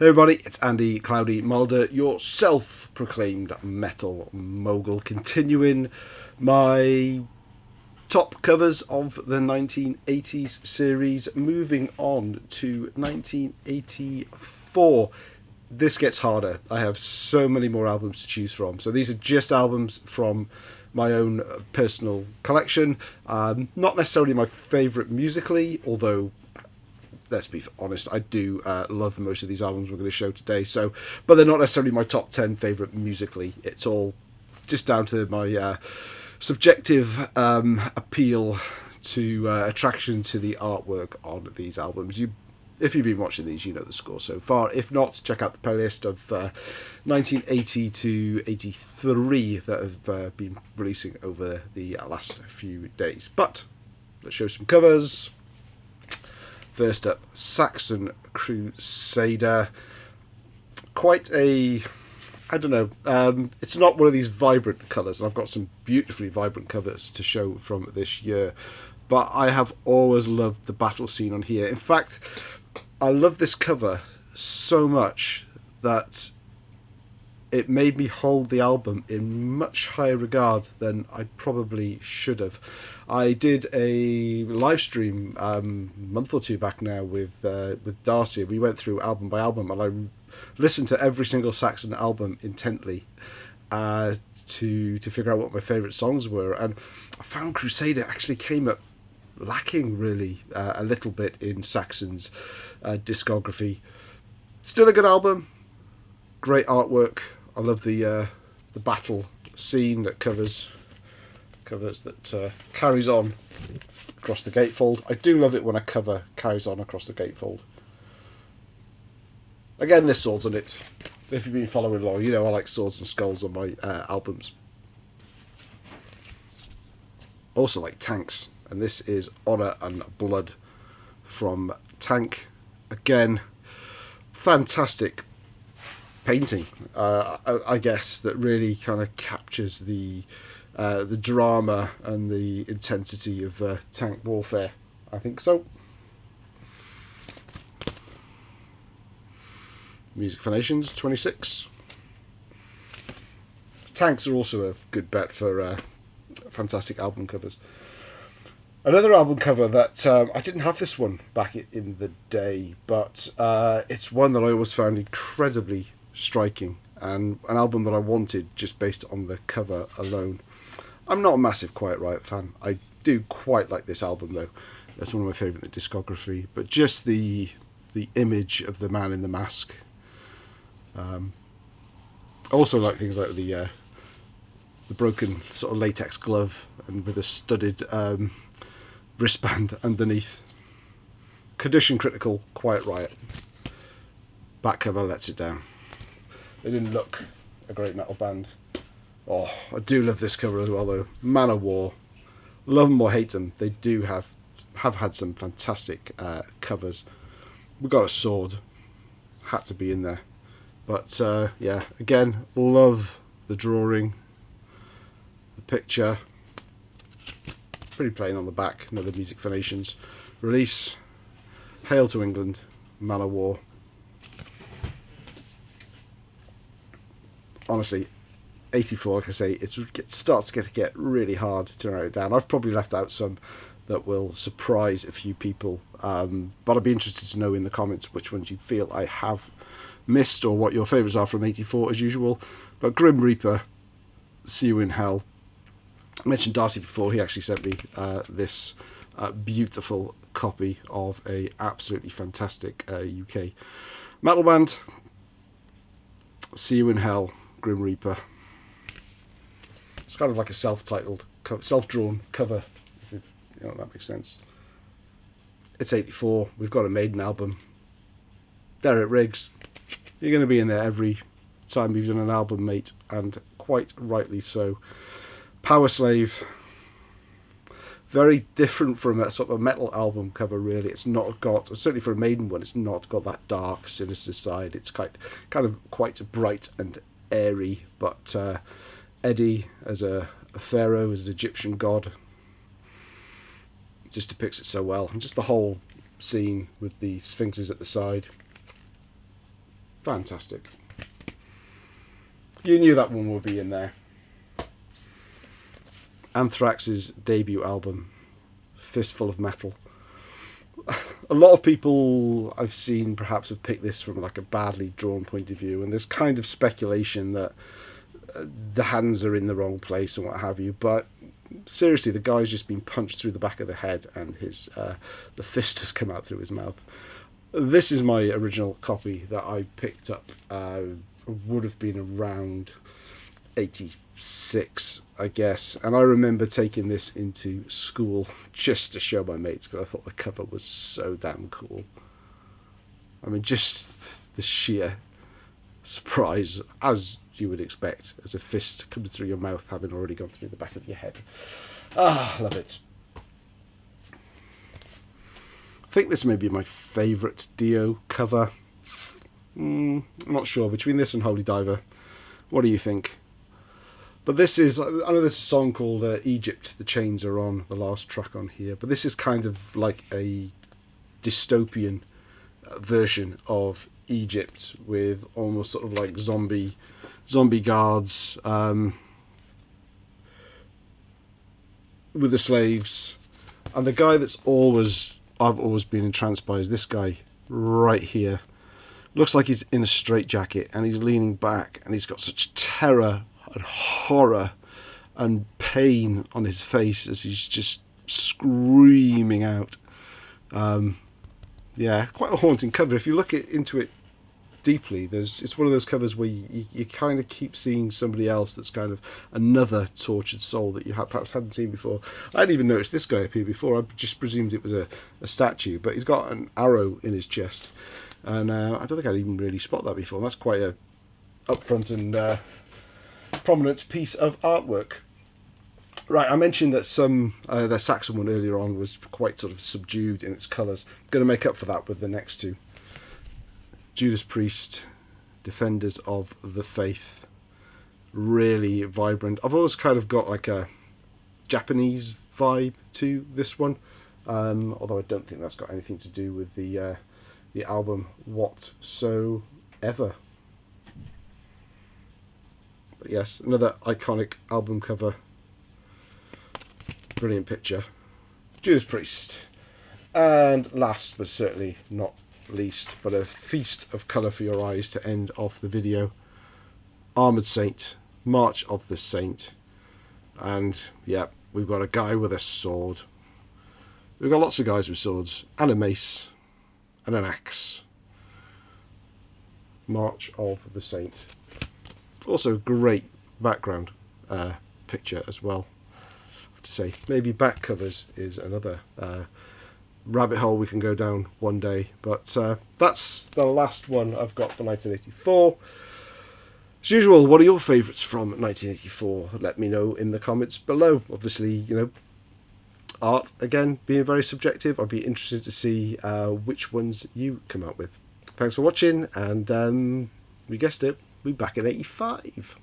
Hey everybody, it's Andy Cloudy Mulder, your self-proclaimed metal mogul, continuing my top covers of the 1980s series, moving on to 1984. This gets harder. I have so many more albums to choose from. So these are just albums from my own personal collection. Not necessarily my favourite musically, although let's be honest, I do love most of these albums we're going to show today. So, but they're not necessarily my top 10 favourite musically. It's all just down to my subjective appeal to attraction to the artwork on these albums. If you've been watching these, you know the score so far. If not, check out the playlist of 1980 to 83 that have been releasing over the last few days. But let's show some covers. First up, Saxon Crusader. Quite a, I don't know, it's not one of these vibrant colours, and I've got some beautifully vibrant covers to show from this year, but I have always loved the battle scene on here. In fact, I love this cover so much that it made me hold the album in much higher regard than I probably should have. I did a live stream a month or two back now with Darcy. We went through album by album, and I listened to every single Saxon album intently to figure out what my favourite songs were. And I found Crusader actually came up lacking really a little bit in Saxon's discography. Still a good album, great artwork. I love the battle scene that covers that carries on across the gatefold. I do love it when a cover carries on across the gatefold. Again, there's swords on it. If you've been following along, you know I like swords and skulls on my albums. Also like tanks, and this is Honour and Blood from Tank. Again, fantastic painting, I guess, that really kind of captures the drama and the intensity of tank warfare. I think so. Music for Nations 26. Tanks are also a good bet for fantastic album covers. Another album cover that I didn't have this one back in the day, but it's one that I always found incredibly striking, and an album that I wanted just based on the cover alone. I'm not a massive Quiet Riot fan. I do quite like this album though. That's one of my favourite in the discography. But just the image of the man in the mask. I also like things like the broken sort of latex glove and with a studded wristband underneath. Condition critical, Quiet Riot. Back cover lets it down. They didn't look a great metal band. Oh, I do love this cover as well though. Man of War. Love them or hate them, they do have had some fantastic covers. We got a sword. Had to be in there. But yeah, again, love the drawing. The picture. Pretty plain on the back. Another Music for Nations release. Hail to England. Man of War. Honestly, 84, like I say, it starts to get really hard to narrow it down. I've probably left out some that will surprise a few people, but I'd be interested to know in the comments which ones you feel I have missed or what your favourites are from 84 as usual. But Grim Reaper, See You in Hell. I mentioned Darcy before. He actually sent me this beautiful copy of a absolutely fantastic UK metal band. See You in Hell, Grim Reaper. It's kind of like a self-titled, self-drawn cover, if you know, that makes sense. It's 84. We've got a Maiden album. Derek Riggs, you're going to be in there every time we've done an album, mate, and quite rightly so. Power Slave. Very different from a sort of metal album cover, really. It's not got, certainly for a Maiden one, it's not got that dark, sinister side. It's kind of quite bright and airy, but Eddie as a pharaoh, as an Egyptian god, just depicts it so well. And just the whole scene with the sphinxes at the side. Fantastic. You knew that one would be in there. Anthrax's debut album, Fistful of Metal. A lot of people I've seen perhaps have picked this from like a badly drawn point of view, and there's kind of speculation that the hands are in the wrong place and what have you, but seriously, the guy's just been punched through the back of the head and his the fist has come out through his mouth. This is my original copy that I picked up. Would have been around 86, I guess, and I remember taking this into school just to show my mates because I thought the cover was so damn cool. I mean, just the sheer surprise, as you would expect, as a fist comes through your mouth having already gone through the back of your head. Ah, love it. I think this may be my favourite Dio cover. I'm not sure. Between this and Holy Diver, what do you think? But this is, I know there's a song called Egypt, the Chains Are On, the last track on here, but this is kind of like a dystopian version of Egypt with almost sort of like zombie guards with the slaves, and the guy that's I've always been entranced by is this guy right here. Looks like he's in a straitjacket and he's leaning back and he's got such terror and horror and pain on his face as he's just screaming out. Yeah, quite a haunting cover. If you look into it deeply, it's one of those covers where you kind of keep seeing somebody else that's kind of another tortured soul that you perhaps hadn't seen before. I hadn't even noticed this guy up here before. I just presumed it was a statue, but he's got an arrow in his chest, and I don't think I'd even really spot that before. That's quite a upfront and prominent piece of artwork. Right, I mentioned that the Saxon one earlier on was quite sort of subdued in its colours. I'm going to make up for that with the next two. Judas Priest, Defenders of the Faith. Really vibrant. I've always kind of got like a Japanese vibe to this one, although I don't think that's got anything to do with the album whatsoever. But yes, another iconic album cover. Brilliant picture. Judas Priest. And last but certainly not least, but a feast of colour for your eyes to end off the video, Armoured Saint, March of the Saint. And yeah, we've got a guy with a sword. We've got lots of guys with swords and a mace and an axe. March of the Saint. Also great background picture as well. To say maybe back covers is another rabbit hole we can go down one day, but that's the last one I've got for 1984. As usual, what are your favourites from 1984? Let me know in the comments below. Obviously, you know, art again being very subjective. I'd be interested to see which ones you come up with. Thanks for watching, and we guessed it, we'll be back in 85.